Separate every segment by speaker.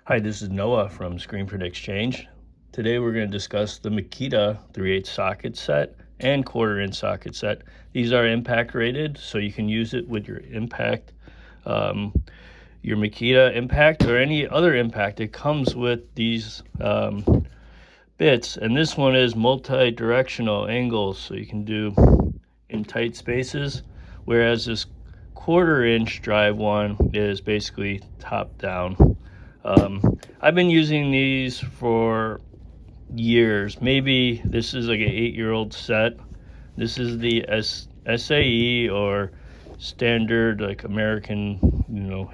Speaker 1: Hi, this is Noah from screenprintexchange. Today we're going to discuss the Makita 3/8 socket set and 1/4" socket set. These are impact rated, so you can use it with your impact, your Makita impact or any other impact. It comes with these bits, and this one is multi-directional angles, so you can do in tight spaces, whereas this 1/4" drive one is basically top down. I've been using these for years. Maybe this is like an 8-year-old set. This is the SAE or standard, like American,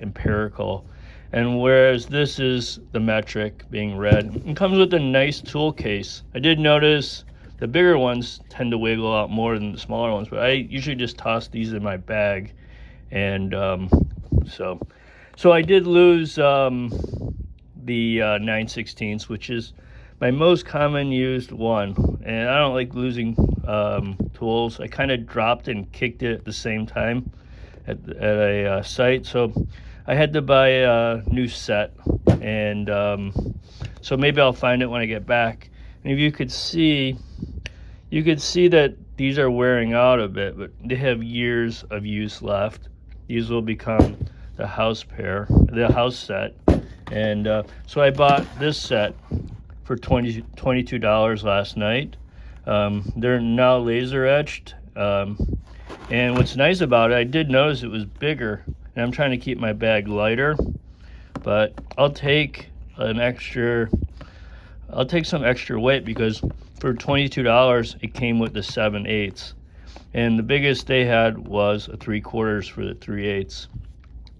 Speaker 1: empirical. And whereas this is the metric being red, it comes with a nice tool case. I did notice the bigger ones tend to wiggle out more than the smaller ones, but I usually just toss these in my bag. And so I did lose the 9/16, which is my most common used one, and I don't like losing tools. I kind of dropped and kicked it at the same time at a site, so I had to buy a new set, and so maybe I'll find it when I get back. And if you could see that these are wearing out a bit, but they have years of use left. These will become the house set. And so I bought this set for $22 last night. They're now laser etched. And what's nice about it, I did notice it was bigger, and I'm trying to keep my bag lighter, but I'll take some extra weight, because for $22 it came with the 7/8, and the biggest they had was a 3/4 for the 3/8.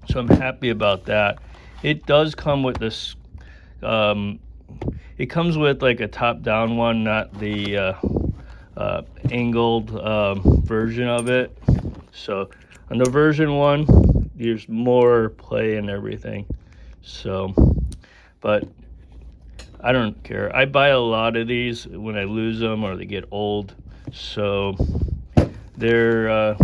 Speaker 1: So I'm happy about that. It does come with this, it comes with like a top-down one, not the angled version of it. So on the version one, there's more play and everything. So, but I don't care. I buy a lot of these when I lose them or they get old. So they're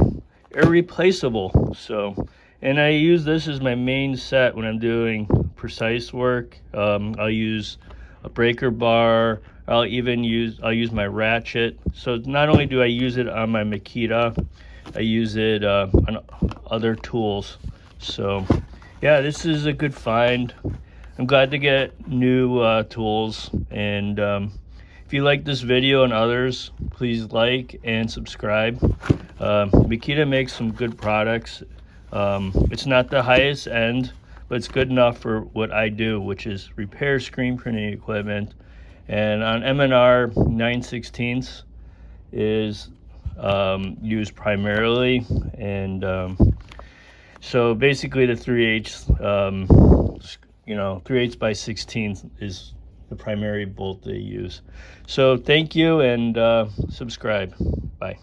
Speaker 1: irreplaceable. So, and I use this as my main set when I'm doing precise work. I'll use a breaker bar. I'll use my ratchet. So not only do I use it on my Makita, I use it on other tools. So yeah, this is a good find. I'm glad to get new tools. And if you like this video and others, please like and subscribe. Makita makes some good products. It's not the highest end, but it's good enough for what I do, which is repair screen printing equipment. And on M&R, 9/16 is used primarily. And so basically the 3/8, 3/8 by 16 is the primary bolt they use. So thank you, and subscribe. Bye.